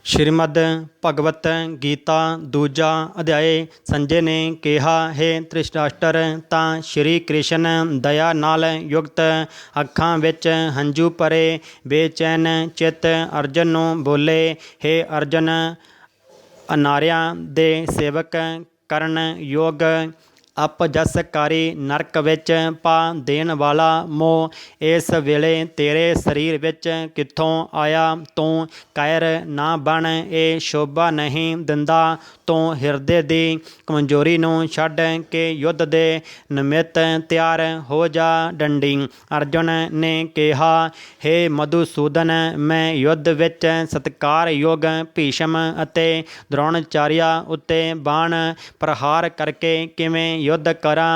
श्रीमद् भगवत गीता दूजा अध्याय। संजय ने कहा, हे धृतराष्ट्र, तां श्री कृष्ण दया नाल युक्त अखां विच हंझू भरे बेचैन चित अर्जन नूं बोले, हे अर्जन, अनारियां दे सेवक करन योग अपजसकारी नरक विच पा देण वाला मोह इस वेले तेरे शरीर विच कित्थों आया। तूं कायर ना बण, ये शोभा नहीं दिंदा। तूं हिरदे दी कमजोरी नूं छड्ड के युद्ध दे निमित्त तैयार हो जा डंडी। अर्जुन ने कहा, हे मधुसूदन, मैं युद्ध विच सत्कार योग भीष्म अते द्रोणाचार्य उत्ते बाण प्रहार करके किवें युद्ध करा।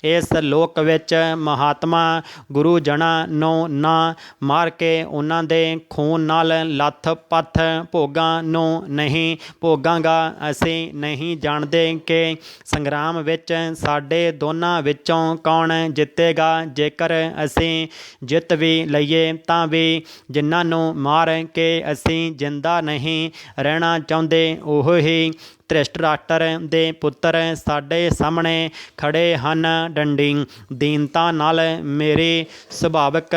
इस लोक विच महात्मा गुरु जना नूं ना मार के उन्हां दे खून नाल लथ पथ भोगां नूं नहीं भोगांगा। असीं नहीं जाणदे कि संग्राम विच साडे दोनां विचों कौन जितेगा। जेकर असीं जित भी लईए तां भी जिन्हां नूं मार के असीं जिंदा नहीं रहना चाहुंदे, ओह ही धृतराष्ट्र दे पुत्तर साडे सामने खड़े हन डंडी। दीनता नाल मेरी सुभाविक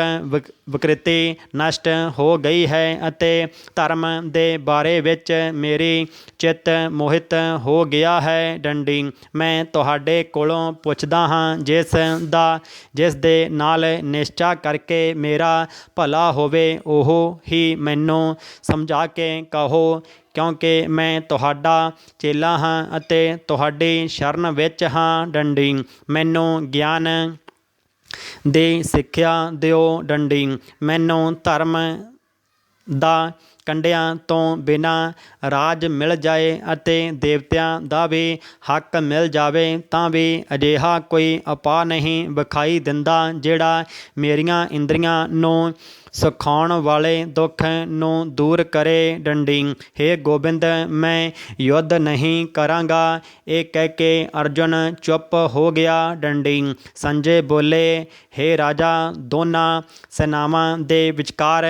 विकृति नष्ट हो गई है अते धर्म दे बारे विच मेरी चित मोहित हो गया है डंडी। मैं तुहाडे कोलों पुछदा हां, जिस दे नाल निश्चा करके मेरा भला होवे, ओह ही मैनूं समझा के कहो, क्योंकि मैं तुहाडा चेला हाँ अते तुहाडी शरण विच हाँ डंडी। मैनूं ज्ञान दी सिक्ख्या दिओ डंडी। मैनूं धर्म दा कंडियां तो बिना राज मिल जाए अते देवतियां दा भी हक मिल जावे तां भी अजिहा कोई उपा नहीं विखाई दिंदा जिहड़ा मेरियां इंद्रियां नूं सुखाउण वाले दुख नूं दूर करे डंडी। हे गोबिंद, मैं युद्ध नहीं करांगा। ये कह के अर्जुन चुप हो गया डंडी। संजय बोले, हे राजा, दोनां सेनावां दे विचकार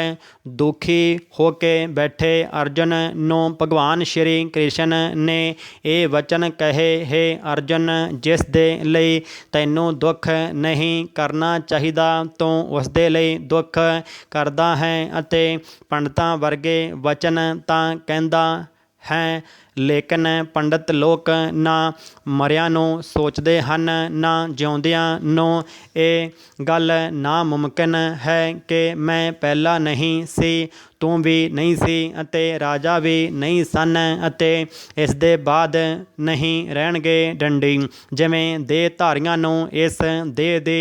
दुखी हो के बैठे अर्जुन नूं भगवान श्री कृष्ण ने ये वचन कहे, हे अर्जुन, जिस दे लई तैनूं दुख नहीं करना चाहिदा तूं उस दे लई दुख करदा है अते पंडितां वर्गे वचन तां कहंदा है। लेकिन पंडित लोक ना मरियां नूं सोचदे हन, ना जिउंदियां नूं ये गल नामुमकिन है कि मैं पहला नहीं सी, तू भी नहीं सी अते राजा भी नहीं सन अते इस दे बाद नहीं रहणगे डंडी। जिवें देह धारियां नूं इस देह दी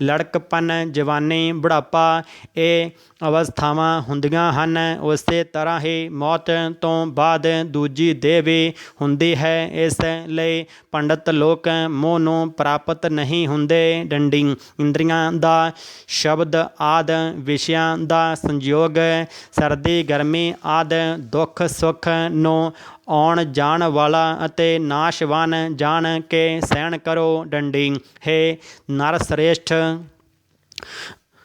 लड़कपन, जवानी, बुढ़ापा ये अवस्थावां हुंदियां हन, उसे तरह ही मौत तो बाद दूजी देह भी हुंदी है। इस लई पंडित लोक मोह नूं प्राप्त नहीं हुंदे डंडी। इंद्रियां दा शब्द आदि विषयां दा संयोग, सर्दी गर्मी आदि दुख सुख नूं आउण जाण वाला अते नाशवान जान के सहन करो डंडी। हे नर श्रेष्ठ,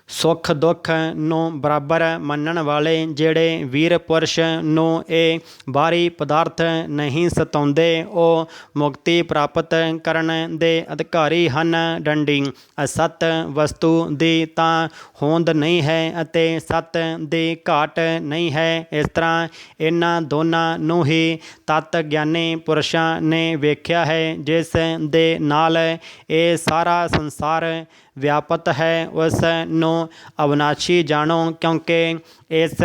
सुख दुख नूं बराबर मनण वाले जिहड़े वीर पुरुष नूं ये बाहरी पदार्थ नहीं सताउंदे, ਉਹ मुक्ति प्राप्त करन दे अधिकारी हन डंडी। असत वस्तु दी तां होंद नहीं है अते सत दी घाट नहीं है। इस तरह इन्हां दोनां नूं ही तत् ਗਿਆਨੀ पुरुषां ने वेख्या है, जिस दे नाल ये सारा संसार व्यापत है। उस नूं अविनाशी जानो, क्योंकि इस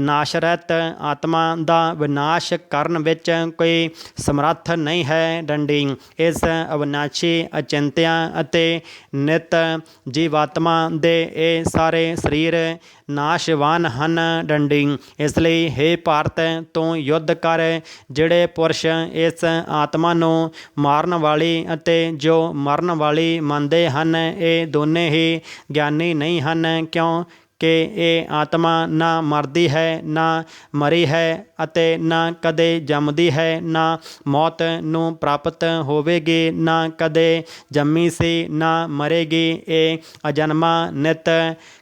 नाशरत आत्मा दा विनाश करन विच कोई समर्थ नहीं है डंडी। इस अविनाशी अचिंत्या अते नित जीवात्मा दे ये सारे शरीर नाशवान हन डंडी। इसलिए हे भारत, तू युद्ध कर। जिहड़े पुरुष इस आत्मा नूं मारन वाली अते जो मरन वाली मनदे हन, ये दोने ही ज्ञानी नहीं हन, क्यों कि ये आत्मा ना मरदी है ना मरी है अते ना कदे जमदी है, ना मौत नूं प्राप्त होवेगी, ना कदे जम्मी सी ना मरेगी। ये अजन्मा नित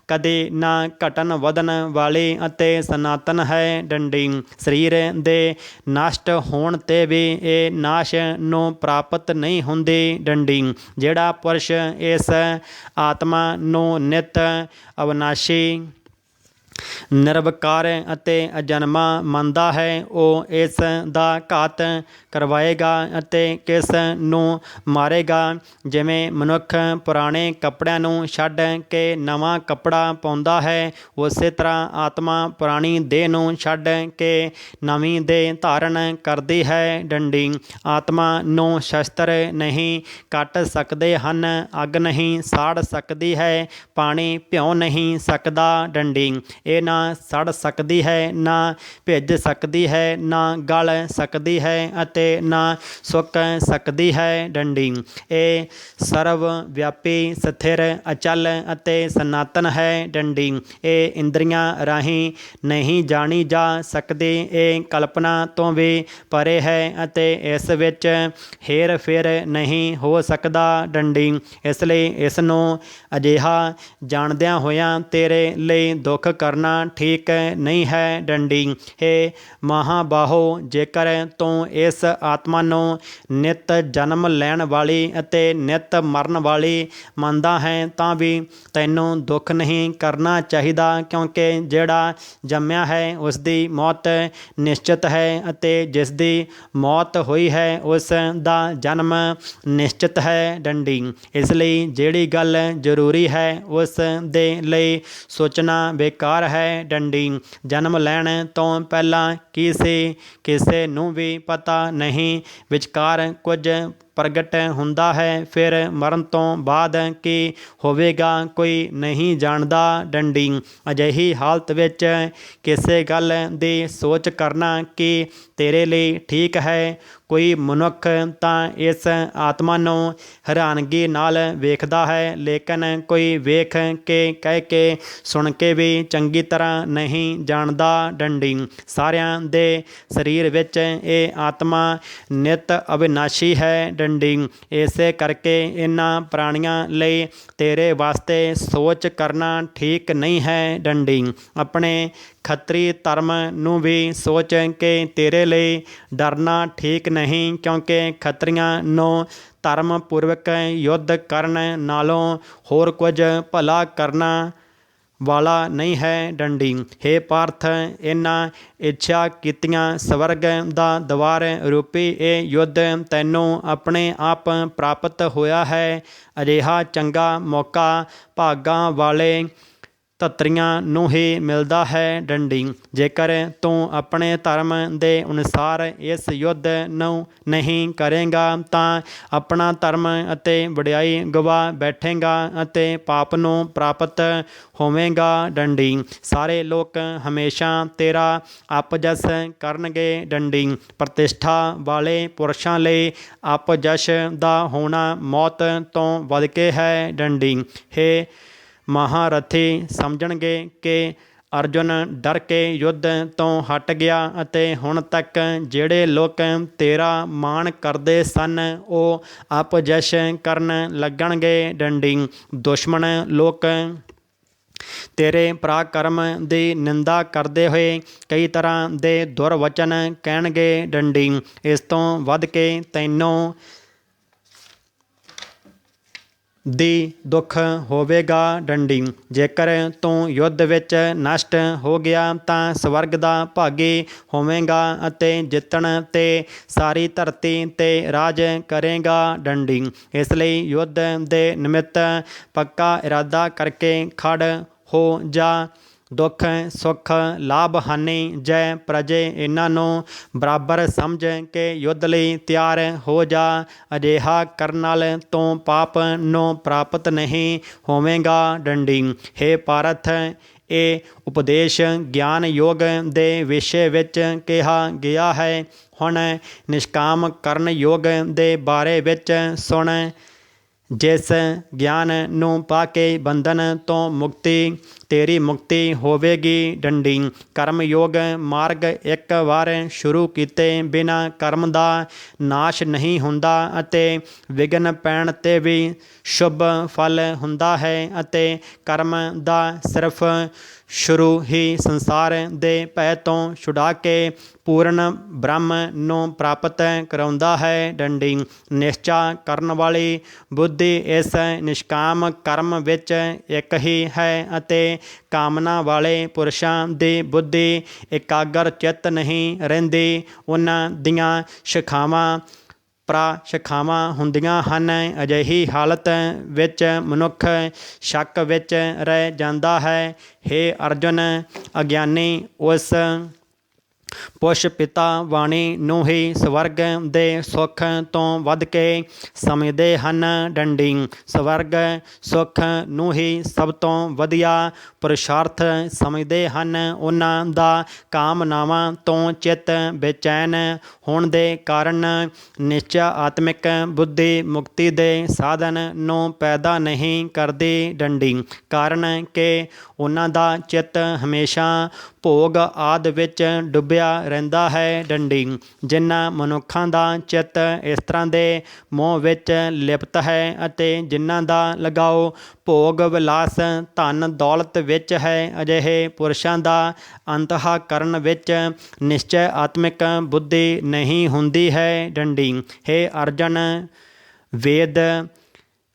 ਕਦੇ ਨਾ ਘਟਨ ਵਧਨ ਵਾਲੀ ਅਤੇ ਸਨਾਤਨ ਹੈ। ਡੰਡੀ ਸਰੀਰ ਦੇ ਨਸ਼ਟ ਹੋਣ 'ਤੇ ਵੀ ਇਹ ਨਾਸ਼ ਨੂੰ ਪ੍ਰਾਪਤ ਨਹੀਂ ਹੁੰਦੀ। ਡੰਡੀ ਜਿਹੜਾ ਪੁਰਸ਼ ਇਸ ਆਤਮਾ ਨੂੰ ਨਿਤ ਅਵਿਨਾਸ਼ੀ ਨਿਰਵਿਕਾਰ ਅਤੇ ਅਜਨਮਾ ਮੰਨਦਾ ਹੈ, ਉਹ ਇਸ ਦਾ ਘਾਤ ਕਰਵਾਏਗਾ ਅਤੇ ਕਿਸ ਨੂੰ ਮਾਰੇਗਾ। ਜਿਵੇਂ ਮਨੁੱਖ ਪੁਰਾਣੇ ਕੱਪੜਿਆਂ ਨੂੰ ਛੱਡ ਕੇ ਨਵਾਂ ਕੱਪੜਾ ਪਾਉਂਦਾ ਹੈ, ਉਸੇ ਤਰ੍ਹਾਂ ਆਤਮਾ ਪੁਰਾਣੀ ਦੇਹ ਨੂੰ ਛੱਡ ਕੇ ਨਵੀਂ ਦੇਹ ਧਾਰਨ ਕਰਦੀ ਹੈ। ਡੰਡੀ ਆਤਮਾ ਨੂੰ ਸ਼ਸਤਰ ਨਹੀਂ ਕੱਟ ਸਕਦੇ ਹਨ, ਅੱਗ ਨਹੀਂ ਸਾੜ ਸਕਦੀ ਹੈ, ਪਾਣੀ ਭਿਉਂ ਨਹੀਂ ਸਕਦਾ। ਡੰਡੀ ਇਹ ਨਾ ਸੜ ਸਕਦੀ ਹੈ, ਨਾ ਭਿੱਜ ਸਕਦੀ ਹੈ, ਨਾ ਗਲ ਸਕਦੀ ਹੈ ਅਤੇ ਨਾ ਸੁੱਕ ਸਕਦੀ ਹੈ। ਡੰਡੀ ਇਹ ਸਰਵ ਵਿਆਪੀ, ਸਥਿਰ, ਅਚਲ ਅਤੇ ਸਨਾਤਨ ਹੈ। ਡੰਡੀ ਇਹ ਇੰਦਰੀਆਂ ਰਾਹੀਂ ਨਹੀਂ ਜਾਣੀ ਜਾ ਸਕਦੀ, ਇਹ ਕਲਪਨਾ ਤੋਂ ਵੀ ਪਰੇ ਹੈ ਅਤੇ ਇਸ ਵਿੱਚ ਹੇਰ ਫੇਰ ਨਹੀਂ ਹੋ ਸਕਦਾ। ਡੰਡੀ ਇਸ ਲਈ ਇਸ ਨੂੰ ਅਜਿਹਾ ਜਾਣਦਿਆਂ ਹੋਇਆਂ ਤੇਰੇ ਲਈ ਦੁੱਖ ਕਰਨਾ ਠੀਕ ਨਹੀਂ ਹੈ। ਡੰਡੀ ਹੇ ਮਹਾਬਾਹੋ, ਜੇਕਰ ਤੂੰ ਇਸ ਆਤਮਾ ਨੂੰ ਨਿਤ ਜਨਮ ਲੈਣ ਵਾਲੀ ਅਤੇ ਨਿਤ ਮਰਨ ਵਾਲੀ ਮੰਨਦਾ ਹੈ ਤਾਂ ਵੀ ਤੈਨੂੰ ਦੁੱਖ ਨਹੀਂ ਕਰਨਾ ਚਾਹੀਦਾ, ਕਿਉਂਕਿ ਜਿਹੜਾ ਜੰਮਿਆ ਹੈ ਉਸ ਦੀ ਮੌਤ ਨਿਸ਼ਚਿਤ ਹੈ ਅਤੇ ਜਿਸ ਦੀ ਮੌਤ ਹੋਈ ਹੈ ਉਸ ਦਾ ਜਨਮ ਨਿਸ਼ਚਿਤ ਹੈ। ਡੰਡੀ ਇਸ ਲਈ ਜਿਹੜੀ ਗੱਲ ਜ਼ਰੂਰੀ ਹੈ ਉਸ ਦੇ ਲਈ ਸੋਚਣਾ ਬੇਕਾਰ ਹੈ। ਡੰਡੀ ਜਨਮ ਲੈਣ ਤੋਂ ਪਹਿਲਾਂ ਕੀ ਸੀ, ਕਿਸੇ ਨੂੰ ਵੀ ਪਤਾ ਨਹੀਂ। ਵਿਚਕਾਰ ਕੁਝ ਪ੍ਰਗਟ ਹੁੰਦਾ ਹੈ, ਫਿਰ ਮਰਨ ਤੋਂ ਬਾਅਦ ਕੀ ਹੋਵੇਗਾ ਕੋਈ ਨਹੀਂ ਜਾਣਦਾ। ਡੰਡੀ ਅਜਿਹੀ ਹਾਲਤ ਵਿੱਚ ਕਿਸੇ ਗੱਲ ਦੀ ਸੋਚ ਕਰਨਾ ਕੀ ਤੇਰੇ ਲਈ ਠੀਕ ਹੈ? ਕੋਈ ਮਨੁੱਖ ਤਾਂ ਇਸ ਆਤਮਾ ਨੂੰ ਹੈਰਾਨਗੀ ਨਾਲ ਵੇਖਦਾ ਹੈ, ਲੇਕਿਨ ਕੋਈ ਵੇਖ ਕੇ, ਕਹਿ ਕੇ, ਸੁਣ ਕੇ ਵੀ ਚੰਗੀ ਤਰ੍ਹਾਂ ਨਹੀਂ ਜਾਣਦਾ। ਡੰਡੀ ਸਾਰਿਆਂ ਦੇ ਸਰੀਰ ਵਿੱਚ ਇਹ ਆਤਮਾ ਨਿਤ ਅਵਿਨਾਸ਼ੀ ਹੈ। ਡੰਡੀ ਇਸੇ ਕਰਕੇ ਇਹਨਾਂ ਪ੍ਰਾਣੀਆਂ ਲਈ ਤੇਰੇ ਵਾਸਤੇ ਸੋਚ ਕਰਨਾ ਠੀਕ ਨਹੀਂ ਹੈ। ਡੰਡੀ ਆਪਣੇ ਖੱਤਰੀ ਧਰਮ ਨੂੰ ਵੀ ਸੋਚ ਕੇ ਤੇਰੇ ਲਈ ਡਰਨਾ ਠੀਕ ਨਹੀਂ, ਕਿਉਂਕਿ ਖੱਤਰੀਆਂ ਨੂੰ ਧਰਮ ਪੂਰਵਕ ਯੁੱਧ ਕਰਨ ਨਾਲੋਂ ਹੋਰ ਕੁਝ ਭਲਾ ਕਰਨਾ ਵਾਲਾ ਨਹੀਂ ਹੈ। ਡੰਡੀ ਹੇ ਪਾਰਥ, ਇਹਨਾਂ ਇੱਛਾ ਕੀਤੀਆਂ ਸਵਰਗ ਦਾ ਦਵਾਰ ਰੂਪੀ ਇਹ ਯੁੱਧ ਤੈਨੂੰ ਆਪਣੇ ਆਪ ਪ੍ਰਾਪਤ ਹੋਇਆ ਹੈ। ਅਜਿਹਾ ਚੰਗਾ ਮੌਕਾ ਭਾਗਾਂ ਵਾਲੇ ਧਤਰੀਆਂ ਨੂੰ ਹੀ ਮਿਲਦਾ ਹੈ। ਡੰਡੀ ਜੇਕਰ ਤੂੰ ਆਪਣੇ ਧਰਮ ਦੇ ਅਨੁਸਾਰ ਇਸ ਯੁੱਧ ਨੂੰ ਨਹੀਂ ਕਰੇਗਾ ਤਾਂ ਆਪਣਾ ਧਰਮ ਅਤੇ ਵਡਿਆਈ ਗਵਾ ਬੈਠੇਗਾ ਅਤੇ ਪਾਪ ਨੂੰ ਪ੍ਰਾਪਤ ਹੋਵੇਗਾ। ਡੰਡੀ ਸਾਰੇ ਲੋਕ ਹਮੇਸ਼ਾ ਤੇਰਾ ਅਪਜਸ ਕਰਨਗੇ। ਡੰਡੀ ਪ੍ਰਤਿਸ਼ਠਾ ਵਾਲੇ ਪੁਰਸ਼ਾਂ ਲਈ ਅਪਜਸ ਦਾ ਹੋਣਾ ਮੌਤ ਤੋਂ ਵੱਧ ਕੇ ਹੈ। ਡੰਡੀ ਹੇ ਮਹਾਰਥੀ ਸਮਝਣਗੇ ਕਿ ਅਰਜੁਨ ਡਰ ਕੇ ਯੁੱਧ ਤੋਂ ਹਟ ਗਿਆ ਅਤੇ ਹੁਣ ਤੱਕ ਜਿਹੜੇ ਲੋਕ ਤੇਰਾ ਮਾਣ ਕਰਦੇ ਸਨ ਉਹ ਅਪਜਸ ਕਰਨ ਲੱਗਣਗੇ। ਡੰਡੀ ਦੁਸ਼ਮਣ ਲੋਕ ਤੇਰੇ ਪਰਾਕਰਮ ਦੀ ਨਿੰਦਾ ਕਰਦੇ ਹੋਏ ਕਈ ਤਰ੍ਹਾਂ ਦੇ ਦੁਰਵਚਨ ਕਹਿਣਗੇ। ਡੰਡੀ ਇਸ ਤੋਂ ਵੱਧ ਕੇ ਤੈਨੂੰ ਦੀ ਦੁੱਖ ਹੋਵੇਗਾ। ਡੰਡੀ ਜੇਕਰ ਤੂੰ ਯੁੱਧ ਵਿੱਚ ਨਸ਼ਟ ਹੋ ਗਿਆ ਤਾਂ ਸਵਰਗ ਦਾ ਭਾਗੀ ਹੋਵੇਗਾ ਅਤੇ ਜਿੱਤਣ 'ਤੇ ਸਾਰੀ ਧਰਤੀ 'ਤੇ ਰਾਜ ਕਰੇਗਾ। ਡੰਡੀ ਇਸ ਲਈ ਯੁੱਧ ਦੇ ਨਿਮਿਤ ਪੱਕਾ ਇਰਾਦਾ ਕਰਕੇ ਖੜ ਹੋ ਜਾ। ਦੁੱਖ ਸੁੱਖ ਲਾਭ ਹਾਨੀ ਜੈ ਪ੍ਰਜੇ ਇਹਨਾਂ ਨੂੰ ਬਰਾਬਰ ਸਮਝ ਕੇ ਯੁੱਧ ਲਈ ਤਿਆਰ ਹੋ ਜਾ। ਅਜਿਹਾ ਕਰਨ ਨਾਲ ਤੂੰ ਪਾਪ ਨੂੰ ਪ੍ਰਾਪਤ ਨਹੀਂ ਹੋਵੇਗਾ। ਡੰਡੀ ਹੇ ਪਾਰਥ, ਇਹ ਉਪਦੇਸ਼ ਗਿਆਨ ਯੋਗ ਦੇ ਵਿਸ਼ੇ ਵਿੱਚ ਕਿਹਾ ਗਿਆ ਹੈ। ਹੁਣ ਨਿਸ਼ਕਾਮ ਕਰਨ ਯੋਗ ਦੇ ਬਾਰੇ ਵਿੱਚ ਸੁਣ। ਜਿਸ ਗਿਆਨ ਨੂੰ ਪਾ ਕੇ ਬੰਧਨ ਤੋਂ ਮੁਕਤੀ ਤੇਰੀ ਮੁਕਤੀ ਹੋਵੇਗੀ ਡੰਡੀ। ਕਰਮ ਯੋਗ ਮਾਰਗ ਇੱਕ ਵਾਰ ਸ਼ੁਰੂ ਕੀਤੇ ਬਿਨਾਂ ਕਰਮ ਦਾ ਨਾਸ਼ ਨਹੀਂ ਹੁੰਦਾ ਅਤੇ ਵਿਘਨ ਪੈਣ 'ਤੇ ਵੀ ਸ਼ੁਭ ਫਲ ਹੁੰਦਾ ਹੈ ਅਤੇ ਕਰਮ ਦਾ ਸਿਰਫ ਸ਼ੁਰੂ ਹੀ ਸੰਸਾਰ ਦੇ ਭੈ ਤੋਂ ਛੁਡਾ ਕੇ ਪੂਰਨ ਬ੍ਰਹਮ ਨੂੰ ਪ੍ਰਾਪਤ ਕਰਾਉਂਦਾ ਹੈ ਡੰਡੀ। ਨਿਸ਼ਚਾ ਕਰਨ ਵਾਲੀ ਬੁੱਧੀ ਇਸ ਨਿਸ਼ਕਾਮ ਕਰਮ ਵਿੱਚ ਇੱਕ ਹੀ ਹੈ ਅਤੇ ਕਾਮਨਾ ਵਾਲੇ ਪੁਰਸ਼ਾਂ ਦੀ ਬੁੱਧੀ ਇਕਾਗਰ ਚਿੱਤ ਨਹੀਂ ਰਹਿੰਦੀ। ਉਹਨਾਂ ਦੀਆਂ ਸ਼ਿਖਾਵਾਂ ਸ਼ਿਖਾਵਾਂ ਹੁੰਦੀਆਂ ਹਨ। ਅਜਿਹੀ ਹਾਲਤ ਵਿੱਚ ਮਨੁੱਖ ਸ਼ੱਕ ਵਿੱਚ ਰਹਿ ਜਾਂਦਾ ਹੈ। ਹੇ ਅਰਜੁਨ, ਅਗਿਆਨੀ ਉਸ ਪੁੱਛ ਪਿਤਾ ਵਾਣੀ ਨੂੰ ਹੀ ਸਵਰਗ ਦੇ ਸੁੱਖ ਤੋਂ ਵੱਧ ਕੇ ਸਮਝਦੇ ਹਨ ਡੰਡੀ। ਸਵਰਗ ਸੁੱਖ ਨੂੰ ਹੀ ਸਭ ਤੋਂ ਵਧੀਆ ਪੁਰਸ਼ਾਰਥ ਸਮਝਦੇ ਹਨ। ਉਹਨਾਂ ਦਾ ਕਾਮਨਾਵਾਂ ਤੋਂ ਚਿੱਤ ਬੇਚੈਨ ਹੋਣ ਦੇ ਕਾਰਨ ਨਿਸ਼ਚਾ ਆਤਮਿਕ ਬੁੱਧੀ ਮੁਕਤੀ ਦੇ ਸਾਧਨ ਨੂੰ ਪੈਦਾ ਨਹੀਂ ਕਰਦੀ ਡੰਡੀ। ਕਾਰਨ ਕਿ ਉਹਨਾਂ ਦਾ ਚਿੱਤ ਹਮੇਸ਼ਾ ਭੋਗ ਆਦਿ ਵਿੱਚ ਡੁੱਬਿਆ ਰਹਿੰਦਾ ਹੈ ਡੰਡੀ। ਜਿਨ੍ਹਾਂ ਮਨੁੱਖਾਂ ਦਾ ਚਿੱਤ ਇਸ ਤਰ੍ਹਾਂ ਦੇ ਮੋਹ ਵਿੱਚ ਲਿਪਤ ਹੈ ਅਤੇ ਜਿਨ੍ਹਾਂ ਦਾ ਲਗਾਓ ਭੋਗ ਵਿਲਾਸ ਧਨ ਦੌਲਤ ਵਿੱਚ ਹੈ, ਅਜਿਹੇ ਪੁਰਸ਼ਾਂ ਦਾ ਅੰਤఃਕਰਨ ਵਿੱਚ ਨਿਸ਼ਚੈ ਆਤਮਿਕ ਬੁੱਧੀ ਨਹੀਂ ਹੁੰਦੀ ਹੈ ਡੰਡੀ। ਹੇ ਅਰਜਨ, ਵੇਦ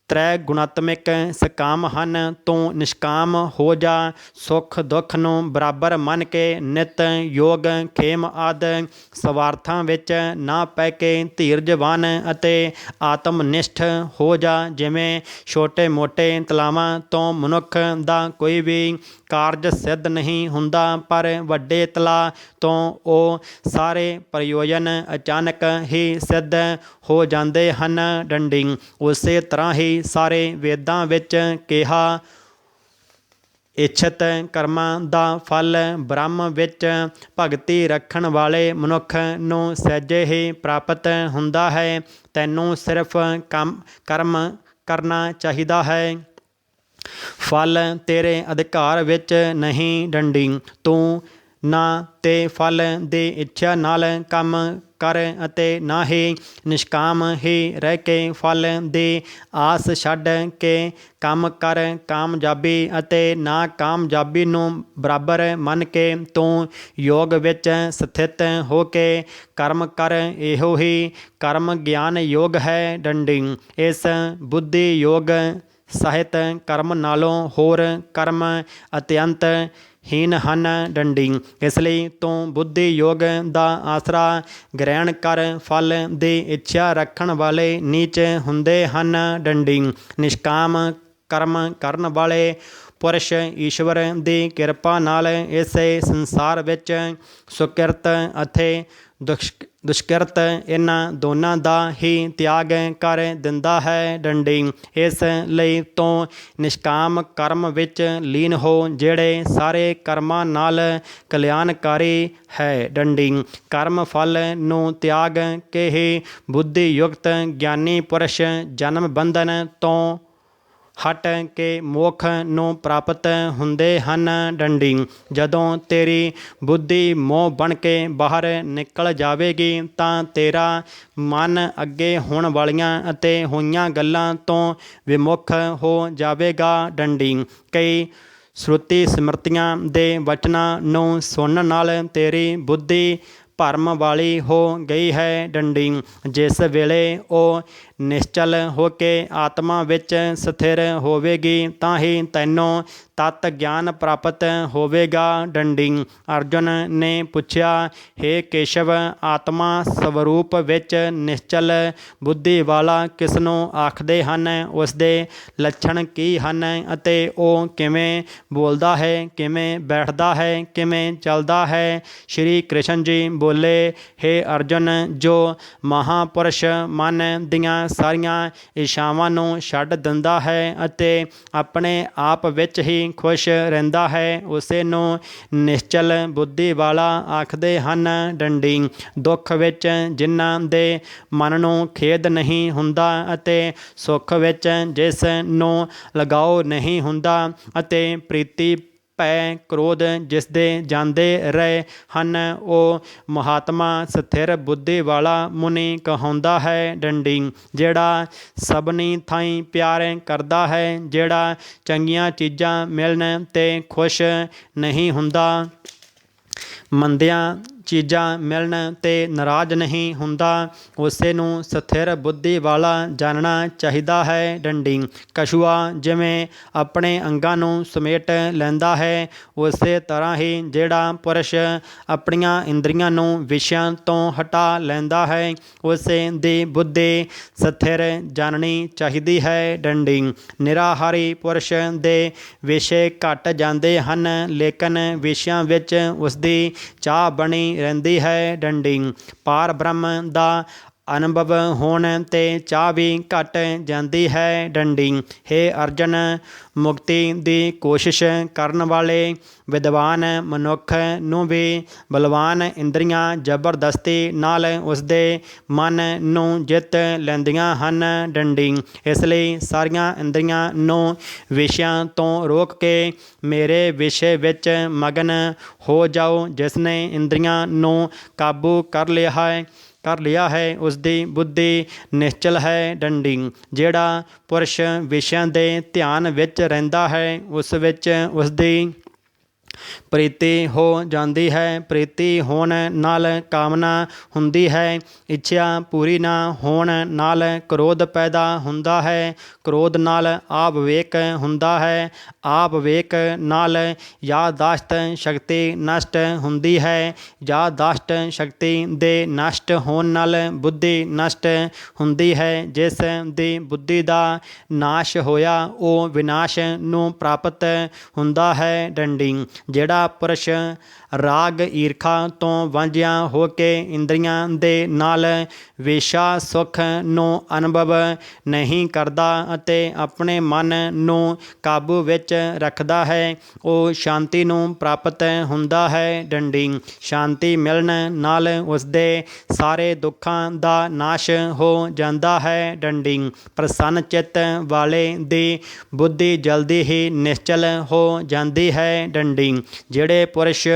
ਤ੍ਰੈ ਗੁਣਾਤਮਿਕ ਸਕਾਮ ਹਨ। ਤੂੰ ਨਿਸ਼ਕਾਮ ਹੋ ਜਾ। ਸੁੱਖ ਦੁੱਖ ਨੂੰ ਬਰਾਬਰ ਮੰਨ ਕੇ ਨਿਤ ਯੋਗ ਖੇਮ ਆਦਿ ਸਵਾਰਥਾਂ ਵਿੱਚ ਨਾ ਪੈ ਕੇ ਧੀਰਜਵਾਨ ਅਤੇ ਆਤਮਨਿਸ਼ਠ ਹੋ ਜਾ। ਜਿਵੇਂ ਛੋਟੇ ਮੋਟੇ ਤਲਾਵਾਂ ਤੋਂ ਮਨੁੱਖ ਦਾ ਕੋਈ ਵੀ ਕਾਰਜ ਸਿੱਧ ਨਹੀਂ ਹੁੰਦਾ, ਪਰ ਵੱਡੇ ਤਲਾਅ ਤੋਂ ਉਹ ਸਾਰੇ ਪ੍ਰਯੋਜਨ ਅਚਾਨਕ ਹੀ ਸਿੱਧ ਹੋ ਜਾਂਦੇ ਹਨ ਡੰਡੀ। ਉਸੇ ਤਰ੍ਹਾਂ ਹੀ ਸਾਰੇ ਵੇਦਾਂ ਵਿੱਚ ਕਿਹਾ ਇੱਛਤ ਕਰਮਾਂ ਦਾ ਫਲ ਬ੍ਰਹਮ ਵਿੱਚ ਭਗਤੀ ਰੱਖਣ ਵਾਲੇ ਮਨੁੱਖ ਨੂੰ ਸਹਿਜੇ ਹੀ ਪ੍ਰਾਪਤ ਹੁੰਦਾ ਹੈ। ਤੈਨੂੰ ਸਿਰਫ ਕਰਮ ਕਰਨਾ ਚਾਹੀਦਾ ਹੈ। ਫਲ ਤੇਰੇ ਅਧਿਕਾਰ ਵਿੱਚ ਨਹੀਂ ਡੰਡੀ। ਤੂੰ ਨਾ ਤੇ ਫਲ ਦੀ ਇੱਛਾ ਨਾਲ ਕੰਮ ਕਰ ਅਤੇ ਨਾ ਹੀ ਨਿਸ਼ਕਾਮ ਹੀ ਰਹਿ ਕੇ ਫਲ ਦੀ ਆਸ ਛੱਡ ਕੇ ਕੰਮ ਕਰ। ਕਾਮਯਾਬੀ ਅਤੇ ਨਾ ਕਾਮਯਾਬੀ ਨੂੰ ਬਰਾਬਰ ਮੰਨ ਕੇ ਤੂੰ ਯੋਗ ਵਿੱਚ ਸਥਿਤ ਹੋ ਕੇ ਕਰਮ ਕਰ। ਇਹੋ ਹੀ ਕਰਮ ਗਿਆਨ ਯੋਗ ਹੈ ਡੰਡੀ। ਇਸ ਬੁੱਧੀ ਯੋਗ ਸਾਹਿਤ ਕਰਮ ਨਾਲੋਂ ਹੋਰ ਕਰਮ ਅਤਿਅੰਤ ਹੀਨ ਹਨ ਡੰਡੀ। ਇਸ ਲਈ ਤੂੰ ਬੁੱਧੀ ਯੋਗ ਦਾ ਆਸਰਾ ਗ੍ਰਹਿਣ ਕਰ। ਫਲ ਦੀ ਇੱਛਾ ਰੱਖਣ ਵਾਲੇ ਨੀਚ ਹੁੰਦੇ ਹਨ ਡੰਡੀ। ਨਿਸ਼ਕਾਮ ਕਰਮ ਕਰਨ ਵਾਲੇ ਪੁਰਸ਼ ਈਸ਼ਵਰ ਦੀ ਕਿਰਪਾ ਨਾਲ ਇਸੇ ਸੰਸਾਰ ਵਿੱਚ ਸੁਕਿਰਤ ਅਤੇ ਦੁਸ਼ਕਿਰਤ ਇਹਨਾਂ ਦੋਨਾਂ ਦਾ ਹੀ ਤਿਆਗ ਕਰ ਦਿੰਦਾ ਹੈ ਡੰਡੀ। ਇਸ ਲਈ ਤੂੰ ਨਿਸ਼ਕਾਮ ਕਰਮ ਵਿੱਚ ਲੀਨ ਹੋ, ਜਿਹੜੇ ਸਾਰੇ ਕਰਮਾਂ ਨਾਲ ਕਲਿਆਣਕਾਰੀ ਹੈ ਡੰਡੀ। ਕਰਮ ਫਲ ਨੂੰ ਤਿਆਗ ਕੇ ਹੀ ਬੁੱਧੀ ਯੁਕਤ ਗਿਆਨੀ ਪੁਰਸ਼ ਜਨਮ ਬੰਧਨ ਤੋਂ ਹਟ ਕੇ ਮੋਖ ਨੂੰ ਪ੍ਰਾਪਤ ਹੁੰਦੇ ਹਨ ਡੰਡੀ। ਜਦੋਂ ਤੇਰੀ ਬੁੱਧੀ ਮੋਹ ਬਣ ਕੇ ਬਾਹਰ ਨਿਕਲ ਜਾਵੇਗੀ ਤਾਂ ਤੇਰਾ ਮਨ ਅੱਗੇ ਹੋਣ ਵਾਲੀਆਂ ਅਤੇ ਹੋਈਆਂ ਗੱਲਾਂ ਤੋਂ ਵਿਮੁਖ ਹੋ ਜਾਵੇਗਾ ਡੰਡੀ। ਕਈ ਸ਼ਰੂਤੀ ਸਮਰਤੀਆਂ ਦੇ ਵਚਨਾਂ ਨੂੰ ਸੁਣਨ ਨਾਲ ਤੇਰੀ ਬੁੱਧੀ ਭਰਮ ਵਾਲੀ ਹੋ ਗਈ ਹੈ ਡੰਡੀ। ਜਿਸ ਵੇਲੇ ਉਹ ਨਿਸ਼ਚਲ ਹੋ ਕੇ ਆਤਮਾ ਵਿੱਚ ਸਥਿਰ ਹੋਵੇਗੀ ਤਾਂ ਹੀ ਤੈਨੂੰ ਤਤ ਗਿਆਨ ਪ੍ਰਾਪਤ ਹੋਵੇਗਾ ਡੰਡੀ। ਅਰਜੁਨ ਨੇ ਪੁੱਛਿਆ, ਹੇ ਕੇਸ਼ਵ, ਆਤਮਾ ਸਵਰੂਪ ਵਿੱਚ ਨਿਸ਼ਚਲ ਬੁੱਧੀ ਵਾਲਾ ਕਿਸ ਨੂੰ ਆਖਦੇ ਹਨ? ਉਸ ਦੇ ਲੱਛਣ ਕੀ ਹਨ ਅਤੇ ਉਹ ਕਿਵੇਂ ਬੋਲਦਾ ਹੈ, ਕਿਵੇਂ ਬੈਠਦਾ ਹੈ, ਕਿਵੇਂ ਚੱਲਦਾ ਹੈ? ਸ਼੍ਰੀ ਕ੍ਰਿਸ਼ਨ ਜੀ ਬੋਲੇ, ਹੇ ਅਰਜੁਨ, ਜੋ ਮਹਾਂਪੁਰਸ਼ ਮਨ ਦੀਆਂ ਸਾਰੀਆਂ ਇੱਛਾਵਾਂ ਨੂੰ ਛੱਡ ਦਿੰਦਾ ਹੈ ਅਤੇ ਆਪਣੇ ਆਪ ਵਿੱਚ ਹੀ ਖੁਸ਼ ਰਹਿੰਦਾ ਹੈ, ਉਸੇ ਨੂੰ ਨਿਸ਼ਚਲ ਬੁੱਧੀ ਵਾਲਾ ਆਖਦੇ ਹਨ। ਡੰਡੀ ਦੁੱਖ ਵਿੱਚ ਜਿਨ੍ਹਾਂ ਦੇ ਮਨ ਨੂੰ ਖੇਦ ਨਹੀਂ ਹੁੰਦਾ ਅਤੇ ਸੁੱਖ ਵਿੱਚ ਜਿਸ ਨੂੰ ਲਗਾਓ ਨਹੀਂ ਹੁੰਦਾ ਅਤੇ ਪ੍ਰੀਤੀ ਭੈ ਕ੍ਰੋਧ ਜਿਸ ਦੇ ਜਾਂਦੇ ਰਹੇ ਹਨ, ਉਹ ਮਹਾਤਮਾ ਸਥਿਰ ਬੁੱਧੀ ਵਾਲਾ ਮੁਨੀ ਕਹਾਉਂਦਾ ਹੈ। ਡੰਡੀ ਜਿਹੜਾ ਸਭਨੀ ਥਾਈਂ ਪਿਆਰ ਕਰਦਾ ਹੈ, ਜਿਹੜਾ ਚੰਗੀਆਂ ਚੀਜ਼ਾਂ ਮਿਲਣ 'ਤੇ ਖੁਸ਼ ਨਹੀਂ ਹੁੰਦਾ, ਮੰਦੀਆਂ ਚੀਜ਼ਾਂ ਮਿਲਣ 'ਤੇ ਨਾਰਾਜ਼ ਨਹੀਂ ਹੁੰਦਾ, ਉਸੇ ਨੂੰ ਸਥਿਰ ਬੁੱਧੀ ਵਾਲਾ ਜਾਣਨਾ ਚਾਹੀਦਾ ਹੈ। ਡੰਡੀ ਕਛੂਆ ਜਿਵੇਂ ਆਪਣੇ ਅੰਗਾਂ ਨੂੰ ਸਮੇਟ ਲੈਂਦਾ ਹੈ, ਉਸੇ ਤਰ੍ਹਾਂ ਹੀ ਜਿਹੜਾ ਪੁਰਸ਼ ਆਪਣੀਆਂ ਇੰਦਰੀਆਂ ਨੂੰ ਵਿਸ਼ਿਆਂ ਤੋਂ ਹਟਾ ਲੈਂਦਾ ਹੈ, ਉਸੇ ਦੀ ਬੁੱਧੀ ਸਥਿਰ ਜਾਣਨੀ ਚਾਹੀਦੀ ਹੈ। ਡੰਡੀ ਨਿਰਾਹਾਰੀ ਪੁਰਸ਼ ਦੇ ਵਿਸ਼ੇ ਘਟ ਜਾਂਦੇ ਹਨ, ਲੇਕਿਨ ਵਿਸ਼ਿਆਂ ਵਿੱਚ ਉਸਦੀ ਚਾਹ ਬਣੀ ਰਹਿੰਦੀ ਹੈ। ਡੰਡੀ ਪਾਰ ਬ੍ਰਹਮ ਦਾ ਅਨੁਭਵ ਹੋਣ 'ਤੇ ਚਾਹ ਵੀ ਘਟ ਜਾਂਦੀ ਹੈ। ਡੰਡੀ ਹੇ ਅਰਜਨ, ਮੁਕਤੀ ਦੀ ਕੋਸ਼ਿਸ਼ ਕਰਨ ਵਾਲੇ ਵਿਦਵਾਨ ਮਨੁੱਖ ਨੂੰ ਵੀ ਬਲਵਾਨ ਇੰਦਰੀਆਂ ਜ਼ਬਰਦਸਤੀ ਨਾਲ ਉਸਦੇ ਮਨ ਨੂੰ ਜਿੱਤ ਲੈਂਦੀਆਂ ਹਨ। ਡੰਡੀ ਇਸ ਲਈ ਸਾਰੀਆਂ ਇੰਦਰੀਆਂ ਨੂੰ ਵਿਸ਼ਿਆਂ ਤੋਂ ਰੋਕ ਕੇ ਮੇਰੇ ਵਿਸ਼ੇ ਵਿੱਚ ਮਗਨ ਹੋ ਜਾਓ। ਜਿਸ ਨੇ ਇੰਦਰੀਆਂ ਨੂੰ ਕਾਬੂ ਕਰ ਲਿਆ ਹੈ ਉਸਦੀ ਬੁੱਧੀ ਨਿਸ਼ਚਲ ਹੈ। ਡੰਡੀ ਜਿਹੜਾ ਪੁਰਸ਼ ਵਿਸ਼ਿਆਂ ਦੇ ਧਿਆਨ ਵਿੱਚ ਰਹਿੰਦਾ ਹੈ, ਉਸ ਵਿੱਚ ਉਸਦੀ ਪ੍ਰੀਤੀ ਹੋ ਜਾਂਦੀ ਹੈ। ਪ੍ਰੀਤੀ ਹੋਣ ਨਾਲ ਕਾਮਨਾ ਹੁੰਦੀ ਹੈ। ਇੱਛਾ ਪੂਰੀ ਨਾ ਹੋਣ ਨਾਲ ਕ੍ਰੋਧ ਪੈਦਾ ਹੁੰਦਾ ਹੈ। ਕ੍ਰੋਧ ਨਾਲ ਆਪ ਵਿਵੇਕ ਹੁੰਦਾ ਹੈ। ਆਪ ਵਿਵੇਕ ਨਾਲ ਯਾਦਾਸ਼ਤ ਸ਼ਕਤੀ ਨਸ਼ਟ ਹੁੰਦੀ ਹੈ। ਯਾਦਾਸ਼ਤ ਸ਼ਕਤੀ ਦੇ ਨਸ਼ਟ ਹੋਣ ਨਾਲ ਬੁੱਧੀ ਨਸ਼ਟ ਹੁੰਦੀ ਹੈ। ਜਿਸ ਦੀ ਬੁੱਧੀ ਦਾ ਨਾਸ਼ ਹੋਇਆ, ਉਹ ਵਿਨਾਸ਼ ਨੂੰ ਪ੍ਰਾਪਤ ਹੁੰਦਾ ਹੈ। ਡੰਡੀ ਜਿਹੜਾ ਪੁਰਸ਼ ਰਾਗ ਈਰਖਾ ਤੋਂ ਵਾਂਝਿਆ ਹੋ ਕੇ ਇੰਦਰੀਆਂ ਦੇ ਨਾਲ ਵੇਸ਼ਾ ਸੁੱਖ ਨੂੰ ਅਨੁਭਵ ਨਹੀਂ ਕਰਦਾ ਅਤੇ ਆਪਣੇ ਮਨ ਨੂੰ ਕਾਬੂ ਵਿੱਚ ਰੱਖਦਾ ਹੈ, ਉਹ ਸ਼ਾਂਤੀ ਨੂੰ ਪ੍ਰਾਪਤ ਹੁੰਦਾ ਹੈ। ਡੰਡੀ ਸ਼ਾਂਤੀ ਮਿਲਣ ਨਾਲ ਉਸਦੇ ਸਾਰੇ ਦੁੱਖਾਂ ਦਾ ਨਾਸ਼ ਹੋ ਜਾਂਦਾ ਹੈ। ਡੰਡੀ ਪ੍ਰਸੰਨ ਚਿੱਤ ਵਾਲੇ ਦੀ ਬੁੱਧੀ ਜਲਦੀ ਹੀ ਨਿਸ਼ਚਲ ਹੋ ਜਾਂਦੀ ਹੈ। ਡੰਡੀ ਜਿਹੜੇ ਪੁਰਸ਼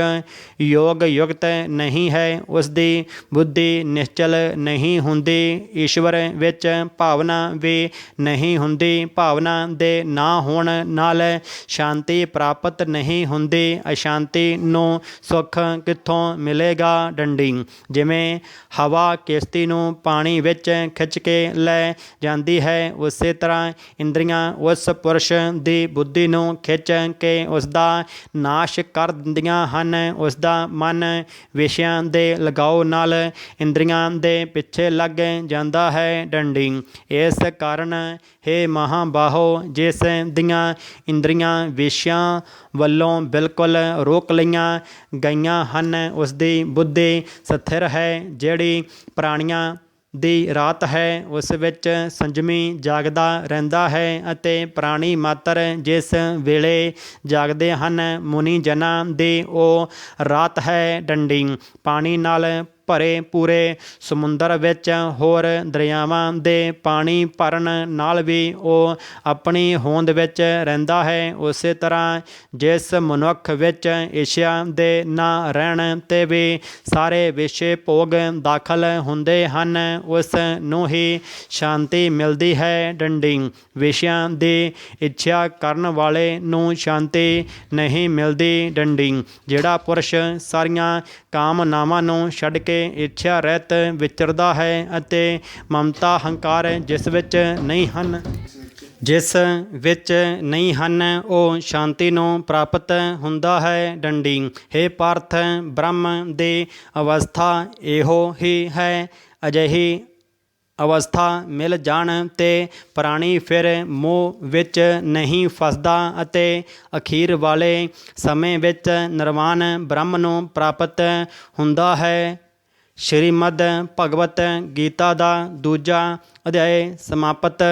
ਯੋਗ ਯੁਕਤ ਨਹੀਂ ਹੈ, ਉਸਦੀ ਬੁੱਧੀ ਨਿਸ਼ਚਲ ਨਹੀਂ ਹੁੰਦੀ। ਈਸ਼ਵਰ ਵਿੱਚ ਭਾਵਨਾ ਵੀ ਨਹੀਂ ਹੁੰਦੀ। ਭਾਵਨਾ ਦੇ ਨਾ ਹੋਣ ਨਾਲ ਸ਼ਾਂਤੀ ਪ੍ਰਾਪਤ ਨਹੀਂ ਹੁੰਦੀ। ਅਸ਼ਾਂਤੀ ਨੂੰ ਸੁੱਖ ਕਿੱਥੋਂ ਮਿਲੇਗਾ। ਡੰਡੀ ਜਿਵੇਂ ਹਵਾ ਕਿਸ਼ਤੀ ਨੂੰ ਪਾਣੀ ਵਿੱਚ ਖਿੱਚ ਕੇ ਲੈ ਜਾਂਦੀ ਹੈ, ਉਸੇ ਤਰ੍ਹਾਂ ਇੰਦਰੀਆਂ ਉਸ ਪੁਰਸ਼ ਦੀ ਬੁੱਧੀ ਨੂੰ ਖਿੱਚ ਕੇ ਉਸਦਾ ਨਾਸ਼ ਕਰ ਦਿੰਦੀਆਂ ਹਨ। ਉਸਦਾ ਮਨ ਵਿਸ਼ਿਆਂ ਦੇ ਲਗਾਓ ਨਾਲ ਇੰਦਰੀਆਂ ਦੇ ਪਿੱਛੇ ਲੱਗ ਜਾਂਦਾ ਹੈ। ਡੰਡੀ ਇਸ ਕਾਰਨ ਹੇ ਮਹਾਂਬਾਹੋ, ਜਿਸ ਦੀਆਂ ਇੰਦਰੀਆਂ ਵਿਸ਼ਿਆਂ ਵੱਲੋਂ ਬਿਲਕੁਲ ਰੋਕ ਲਈਆਂ ਗਈਆਂ ਹਨ, ਉਸਦੀ ਬੁੱਧੀ ਸਥਿਰ ਹੈ। ਜਿਹੜੀ ਪ੍ਰਾਣੀਆਂ ਦੀ ਰਾਤ ਹੈ, ਉਸ ਵਿੱਚ ਸੰਜਮੀ ਜਾਗਦਾ ਰਹਿੰਦਾ ਹੈ ਅਤੇ ਪ੍ਰਾਣੀ ਮਾਤਰ ਜਿਸ ਵੇਲੇ ਜਾਗਦੇ ਹਨ, ਮੁਨੀ ਜਨਾਂ ਦੀ ਉਹ ਰਾਤ ਹੈ। ਡੰਡੀ ਪਾਣੀ ਨਾਲ ਭਰੇ ਪੂਰੇ ਸਮੁੰਦਰ ਵਿੱਚ ਹੋਰ ਦਰਿਆਵਾਂ ਦੇ ਪਾਣੀ ਭਰਨ ਨਾਲ ਵੀ ਉਹ ਆਪਣੀ ਹੋਂਦ ਵਿੱਚ ਰਹਿੰਦਾ ਹੈ। ਉਸੇ ਤਰ੍ਹਾਂ ਜਿਸ ਮਨੁੱਖ ਵਿੱਚ ਈਰਸ਼ਾ ਦੇ ਨਾ ਰਹਿਣ 'ਤੇ ਵੀ ਸਾਰੇ ਵਿਸ਼ੇ ਭੋਗ ਦਾਖਲ ਹੁੰਦੇ ਹਨ, ਉਸ ਨੂੰ ਹੀ ਸ਼ਾਂਤੀ ਮਿਲਦੀ ਹੈ। ਡੰਡੀ ਵਿਸ਼ਿਆਂ ਦੀ ਇੱਛਾ ਕਰਨ ਵਾਲੇ ਨੂੰ ਸ਼ਾਂਤੀ ਨਹੀਂ ਮਿਲਦੀ। ਡੰਡੀ ਜਿਹੜਾ ਪੁਰਸ਼ ਸਾਰੀਆਂ ਕਾਮਨਾਵਾਂ ਨੂੰ ਛੱਡ ਕੇ ਇੱਛਾ ਰਹਿਤ ਵਿਚਰਦਾ ਹੈ ਅਤੇ ਮਮਤਾ ਹੰਕਾਰ ਜਿਸ ਵਿੱਚ ਨਹੀਂ ਹਨ, ਉਹ ਸ਼ਾਂਤੀ ਨੂੰ ਪ੍ਰਾਪਤ ਹੁੰਦਾ ਹੈ। ਡੰਡੀ ਹੇ ਪਾਰਥ, ਬ੍ਰਹਮ ਦੀ ਅਵਸਥਾ ਇਹੋ ਹੀ ਹੈ। ਅਜਿਹੀ ਅਵਸਥਾ ਮਿਲ ਜਾਣ 'ਤੇ ਪ੍ਰਾਣੀ ਫਿਰ ਮੋਹ ਵਿੱਚ ਨਹੀਂ ਫਸਦਾ ਅਤੇ ਅਖੀਰ ਵਾਲੇ ਸਮੇਂ ਵਿੱਚ ਨਿਰਵਾਣ ਬ੍ਰਹਮ ਨੂੰ ਪ੍ਰਾਪਤ ਹੁੰਦਾ ਹੈ। ਸ਼੍ਰੀਮਦ ਭਗਵਤ ਗੀਤਾ ਦਾ ਦੂਜਾ ਅਧਿਆਇ ਸਮਾਪਤ।